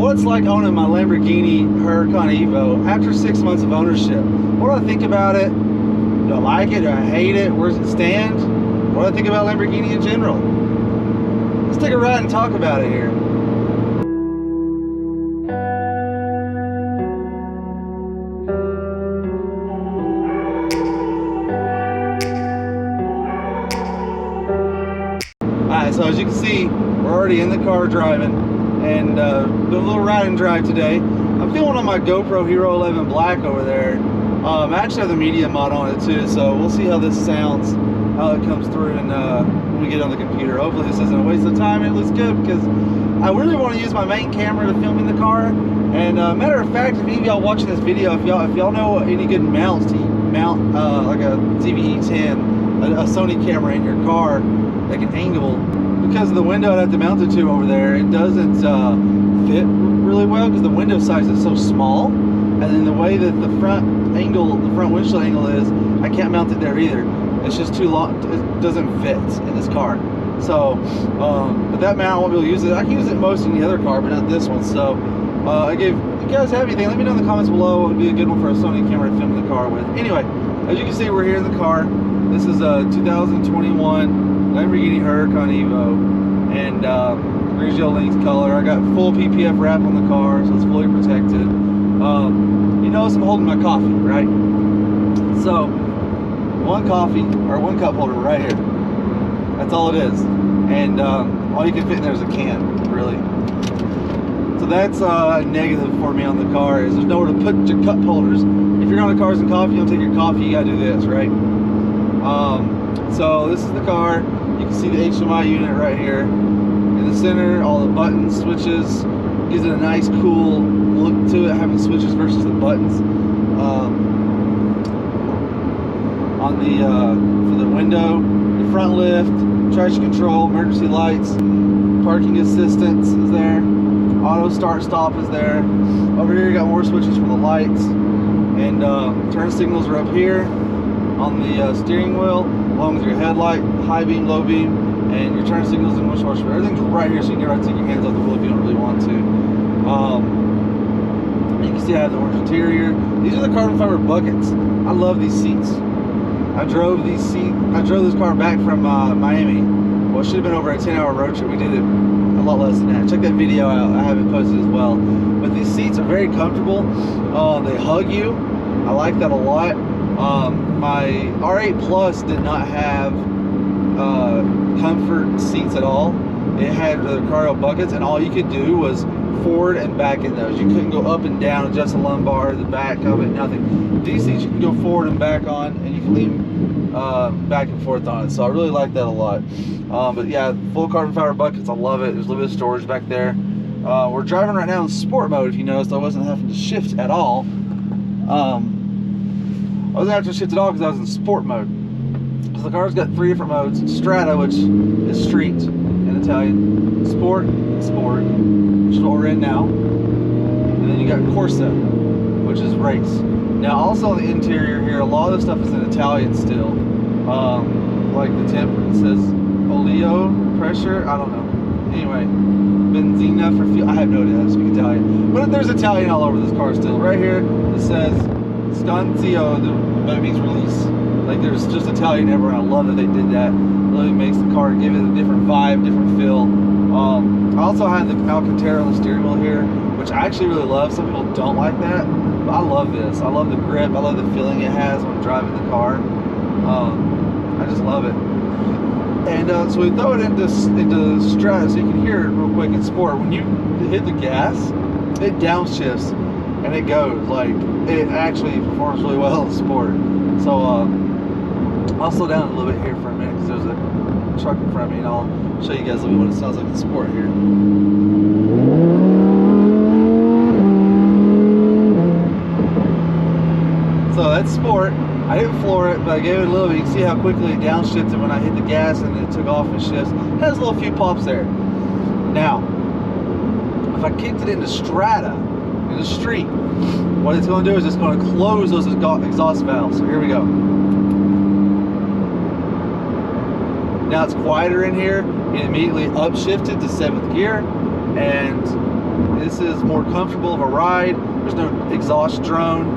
what's like owning my Lamborghini Huracan Evo after 6 months of ownership? What do I think about it? Do I like it? Do I hate it? Where does it stand? What do I think about Lamborghini in general? Let's take a ride and talk about it here. Alright, so as you can see, we're already in the car driving and doing a little ride and drive today. I'm filming on my GoPro Hero 11 Black over there. I actually have the media mod on it too, so we'll see how this sounds, how it comes through, and when we get on the computer. Hopefully this isn't a waste of time and it looks good, because I really want to use my main camera to film in the car. And matter of fact, if any of y'all watching this video, if y'all know any good mounts to mount like a ZV-E10, a Sony camera in your car that can angle, because of the window I'd have to mount it to over there, it doesn't fit really well because the window size is so small, and then the way that the front windshield angle is, I can't mount it there either. It's just too long. It doesn't fit in this car. So, but that mount I won't be able to use it. I can use it most in the other car, but not this one. So, if you guys have anything, let me know in the comments below. What would be a good one for a Sony camera to film in the car with. Anyway, as you can see, we're here in the car. This is a 2021 Lamborghini Huracan Evo, and Grigio Links color. I got full PPF wrap on the car, so it's fully protected. You notice I'm holding my coffee, right? So, one cup holder right here. That's all it is. And all you can fit in there is a can, really. So that's a negative for me on the car, is there's nowhere to put your cup holders. If you're going to Cars and Coffee, you'll take your coffee, you gotta do this, right? So this is the car. You can see the HMI unit right here. In the center, all the buttons, switches, gives it a nice, cool look to it, having switches versus the buttons. On the for the window, the front lift, traction control, emergency lights, parking assistance is there, auto start stop is there. Over here you got more switches for the lights, and turn signals are up here on the steering wheel, along with your headlight, high beam, low beam, and your turn signals and windshield washer. Everything's right here, so you can right take your hands off the wheel if you don't really want to. You can see I have the orange interior. These are the carbon fiber buckets. I love these seats. I drove this car back from Miami. Well, it should have been over a 10-hour road trip. We did it a lot less than that. Check that video out. I have it posted as well. But these seats are very comfortable. They hug you. I like that a lot. My R8 Plus did not have comfort seats at all. It had the cargo buckets, and all you could do was forward and back in those. You couldn't go up and down, adjust the lumbar, the back of it, nothing. These seats you can go forward and back on, and you can lean back and forth on it. So I really like that a lot. But yeah, full carbon fiber buckets, I love it. There's a little bit of storage back there. We're driving right now in sport mode, if you noticed. I wasn't having to shift at all. I wasn't having to shift at all because I was in sport mode. So the car's got 3 different modes: Strata, which is street in Italian, Sport, Sport, which is what we're in now, and then you got Corsa, which is race. Now, also on the interior here, a lot of the stuff is in Italian still. Like the temp, it says olio pressure. I don't know. Anyway, benzina for fuel. I have no idea how to speak Italian, but there's Italian all over this car still. Right here, it says Scanzio, that means release. Like, there's just Italian everywhere. I love that they did that. It really makes the car give it a different vibe, different feel. I also have the Alcantara on the steering wheel here, which I actually really love. Some people don't like that, but I love this. I love the grip. I love the feeling it has when driving the car. I just love it. And so we throw it into Strata so you can hear it real quick in sport. When you hit the gas, it downshifts and it goes. Like, it actually performs really well in sport. So I'll slow down a little bit here for a minute because there's a truck in front of me, and I'll show you guys a little bit what it sounds like in sport here. So that's sport. I didn't floor it, but I gave it a little bit. You can see how quickly it downshifted when I hit the gas, and it took off and shifts. It has a little few pops there. Now, if I kicked it into Strata, in the street, what it's going to do is it's going to close those exhaust valves. So here we go. Now it's quieter in here. It immediately upshifted to 7th gear, and this is more comfortable of a ride. There's no exhaust drone,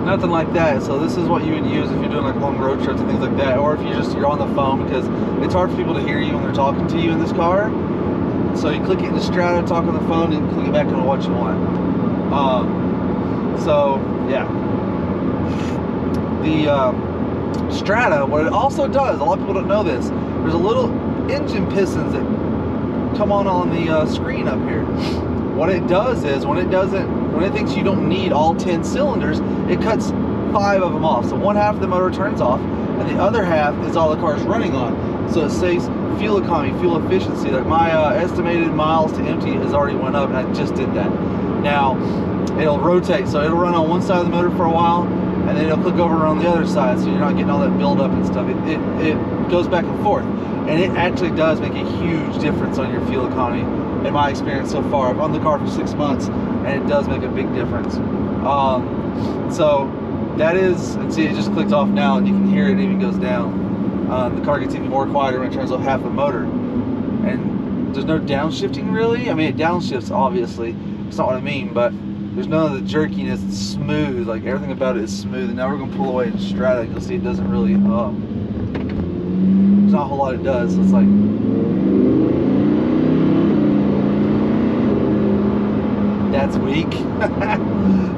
nothing like that. So this is what you would use if you're doing like long road trips and things like that, or if you're on the phone, because it's hard for people to hear you when they're talking to you in this car. So you click it in the Strata, talk on the phone, and click it back on what you want. So yeah, the Strata, what it also does, a lot of people don't know this, there's a little engine pistons that come on the screen up here. What it does is when it thinks you don't need all 10 cylinders, it cuts 5 of them off. So one half of the motor turns off, and the other half is all the car's running on. So it saves fuel economy, fuel efficiency. Like my estimated miles to empty has already went up, and I just did that. Now it'll rotate, so it'll run on one side of the motor for a while, and then it'll click over on the other side, so you're not getting all that buildup and stuff. It goes back and forth, and it actually does make a huge difference on your fuel economy. In my experience so far, I've owned the car for 6 months, and it does make a big difference. So that is, and see, it just clicked off now, and you can hear it even goes down. The car gets even more quieter when it turns off half the motor, and there's no downshifting really. I mean, it downshifts obviously. It's not what I mean, but there's none of the jerkiness. It's smooth. Like everything about it is smooth. And now we're gonna pull away in Strata. You'll see it doesn't really. There's not a whole lot it does. So it's like. That's weak.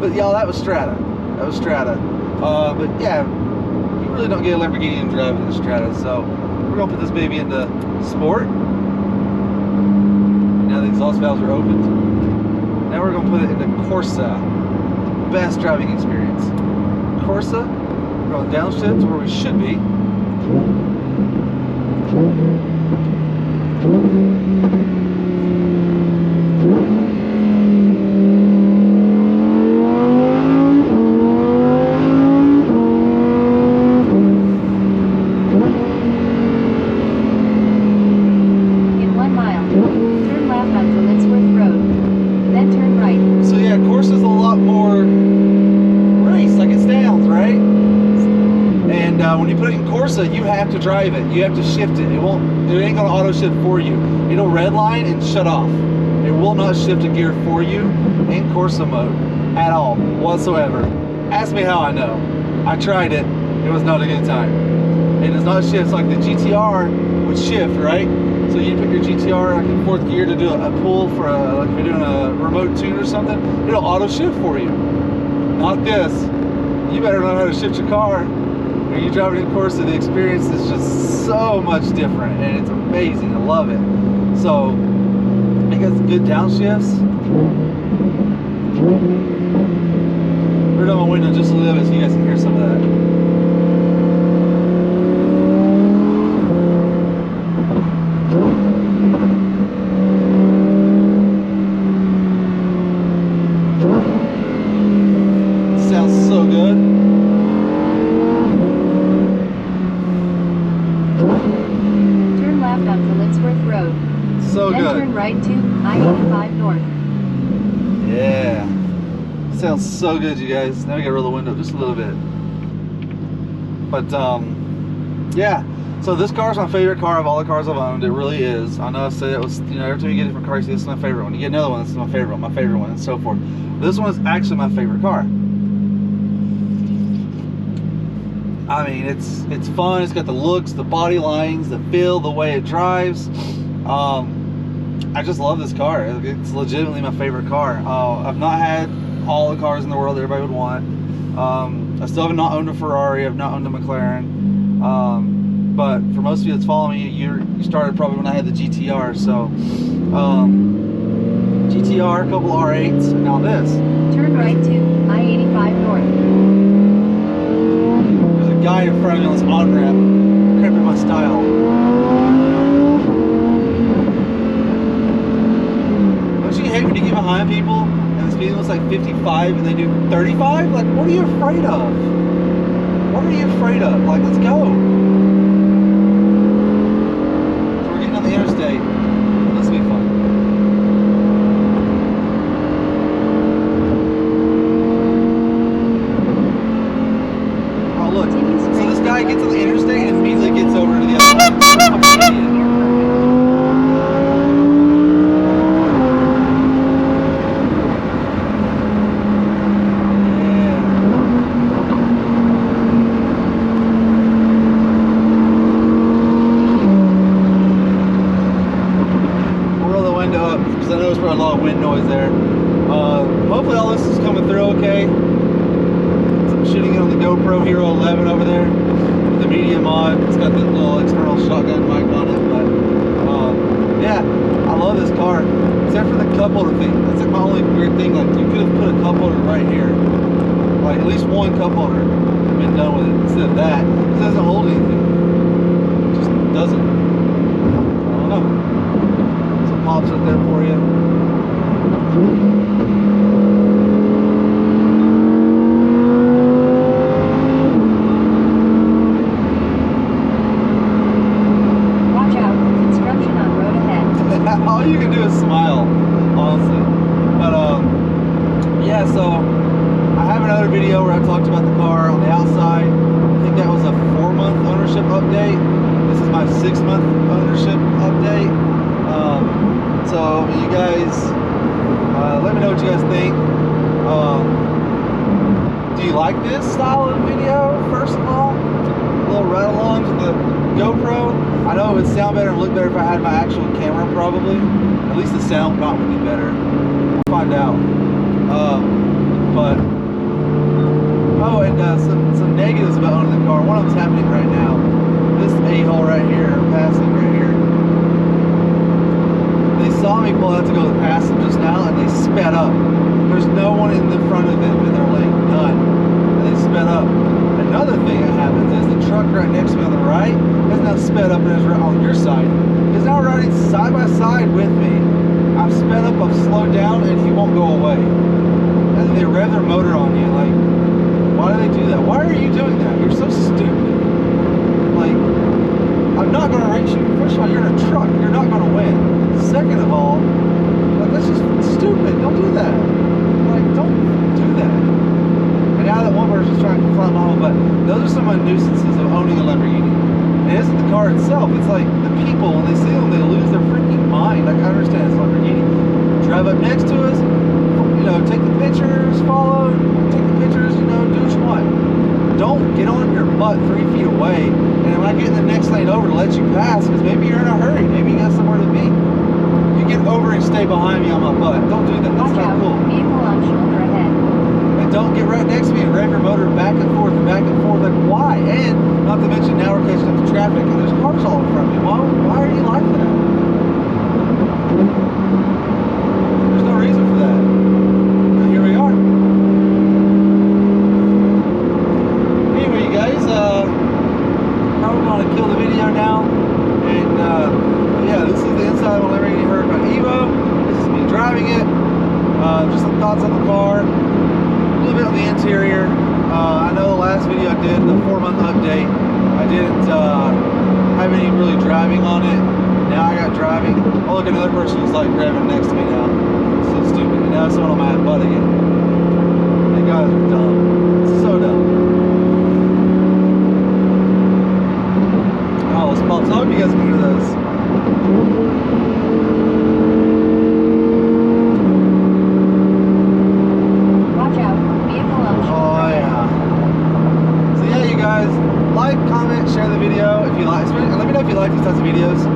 But y'all, that was Strata. That was Strata. But yeah, you really don't get a Lamborghini and drive in the Strata. So we're gonna put this baby into Sport. Now the exhaust valves are opened. Now we're gonna put it into Corsa. Best driving experience. Corsa. We're going downshift to where we should be. When you put it in Corsa, you have to drive it. You have to shift it. It ain't gonna auto shift for you. It'll redline and shut off. It will not shift a gear for you in Corsa mode at all, whatsoever. Ask me how I know. I tried it. It was not a good time. It does not shift. It's like the GTR would shift, right? So you put your GTR like in 4th gear to do a pull for like if you're doing a remote tune or something, it'll auto shift for you. Not this. You better know how to shift your car. When you're driving in Corsa, the experience is just so much different, and it's amazing. I love it. So it got good downshifts. Turn on my window just a little bit so you guys can hear some of that. Sounds so good. Turn left onto Linsworth Road. So then good. Turn right to I-85 North. Yeah. Sounds so good, you guys. Now we gotta roll the window just a little bit. But yeah. So this car is my favorite car of all the cars I've owned. It really is. I know I said it was, you know, every time you get a different car, you say this is my favorite one. You get another one, this is my favorite one, and so forth. This one is actually my favorite car. I mean, it's fun. It's got the looks, the body lines, the feel, the way it drives. I just love this car. It's legitimately my favorite car. I've not had all the cars in the world that everybody would want. I still have not owned a Ferrari. I've not owned a McLaren. But for most of you that's following me, you started probably when I had the GTR. So GTR, a couple R8s, and now this. Turn right to I-85 North. There's a guy in front of me on this on-ramp, cramping my style. Don't you hate when you get behind people and the speed limit's like 55 and they do 35? Like, what are you afraid of? What are you afraid of? Like, let's go. So we're getting on the interstate. This will be fun. Oh, look. So this guy gets on the interstate and immediately gets over to the other side. I'm an idiot. window up because I know there's probably a lot of wind noise there. Hopefully all this is coming through okay. So I'm shooting it on the GoPro Hero 11 over there with the media mod. It's got the little external shotgun mic on it, but yeah, I love this car. Except for the cup holder thing. That's like my only weird thing. Like you could have put a cup holder right here, like at least one cup holder, and been done with it. Instead of that, it doesn't hold anything. It just doesn't. I don't know. Some pops up there for you. All you can do is smile, honestly. But yeah, so I have another video where I talked about the car on the outside. I think that was a 4-month ownership update. This is my 6-month ownership update. So you guys, let me know what you guys think. Do you like this style of video, first of all? A little ride-along to the GoPro. I know it would sound better and look better if I had my actual camera, probably. At least the sound probably would be better. We'll find out. But oh, and some negatives about owning the car. One of them's happening right now. This a-hole right here, passing right here. They saw me pull out to go past them just now, and they sped up. There's no one in the front of them in their lane, none. And they sped up. Another thing that happens is the truck right next to me on the right is now sped up and is right on your side. He's now riding side by side with me. I've sped up, I've slowed down, and he won't go away. And then they rev their motor on you. Like, why do they do that? Why are you doing that? You're so stupid. Like, I'm not going to race you. First of all, you're in a truck. You're not going to win. Second of all, like, that's just stupid. Don't do that. Like, don't do that. And now that one person's trying to fly my home, but those are some of the nuisances of owning a Lamborghini. And it isn't the car itself. It's like the people, when they see them, they lose their freaking mind. Like, I understand it's a Lamborghini. Drive up next to us, you know, take the pictures, follow, take the pictures, you know, do what you want. Don't get on your butt 3 feet away, and when I get in the next lane over to let you pass, because maybe you're in a hurry, maybe you got somewhere to be. You get over and stay behind me on my butt. Don't do that. That's not cool. Vehicle on shoulder ahead. And don't get right next to me and rev your motor back and forth and back and forth. Like, why? And not to mention now we're catching up to traffic and there's cars all in front of me. Why are you like that? There's no reason for that. But here we are. Anyway, you guys, probably going to kill the video now. And yeah, this is the inside of a Lamborghini Huracan Evo. This is me driving it. Just some thoughts on the car. A little bit on the interior. I know the last video I did, the 4-month update, I didn't have any really driving on it. Now I got driving. Oh, look, another person was like driving next to me now. It's so stupid. And now someone on my butt again. You guys are dumb. It's so dumb. Oh, those pops. I hope you guys can hear those. Share the video if you like. Let me know if you like these types of videos. I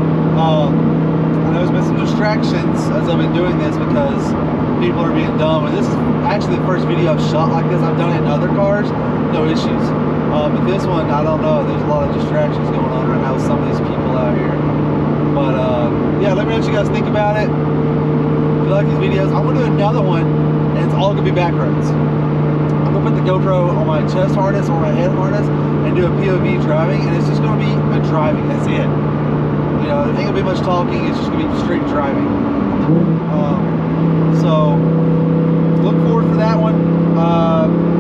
know there's been some distractions as I've been doing this because people are being dumb, and this is actually the first video I've shot like this. I've done it in other cars, no issues. But this one, I don't know. There's a lot of distractions going on right now with some of these people out here. But yeah, let me know what you guys think about it. If you like these videos, I'm gonna do another one, and it's all gonna be back roads. I'm gonna put the GoPro on my chest harness or my head harness and do a POV driving, and it's just gonna be a driving. That's it. You know, there ain't gonna be much talking. It's just gonna be straight driving. So look forward for that one.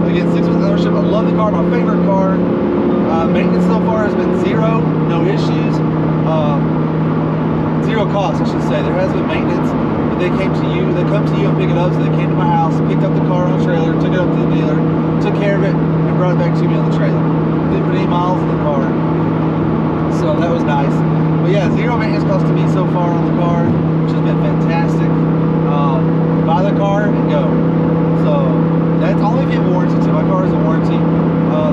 Again, 6 months ownership. I love the car. My favorite car. Maintenance so far has been zero. No issues. Zero cost, I should say. There has been maintenance. They came to you, they come to you and pick it up, so they came to my house, picked up the car on a trailer, took it up to the dealer, took care of it, and brought it back to me on the trailer. Didn't put any miles in the car. So that was nice. But yeah, zero maintenance cost to me so far on the car, which has been fantastic. Buy the car and go. So that's only if you have a warranty too. My car is a warranty.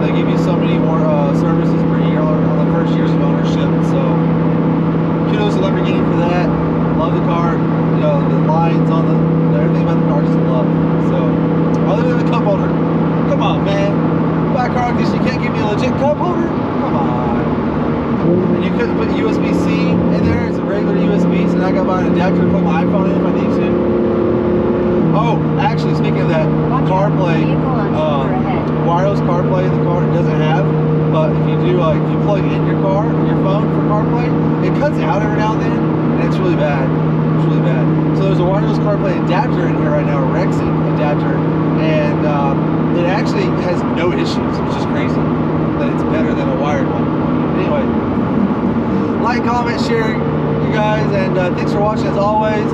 They give you so many more services per year on the first years of ownership. So kudos to Lamborghini for that. Love the car. You know, it's on everything about the car, just love. So, other than the cup holder, come on, man. Buy a car because you can't give me a legit cup holder? Come on. And you couldn't put USB-C in there. It's a regular USB, so now I got to buy an adapter to put my iPhone in if I need to. Oh, actually, speaking of that, CarPlay, wireless CarPlay the car doesn't have, but if you do, if you plug in your phone for CarPlay, it cuts out every now and then, and it's really bad. It's really bad. So there's a wireless CarPlay adapter in here right now, a Rexing adapter, and it actually has no issues, which is crazy. That it's better than a wired one. Anyway, like, comment, share, you guys, and thanks for watching as always.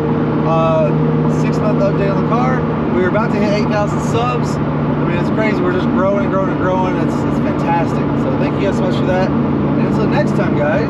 6-month update on the car. We're about to hit 8,000 subs. I mean, it's crazy. We're just growing and growing and growing. It's fantastic. So thank you guys so much for that. And until next time, guys.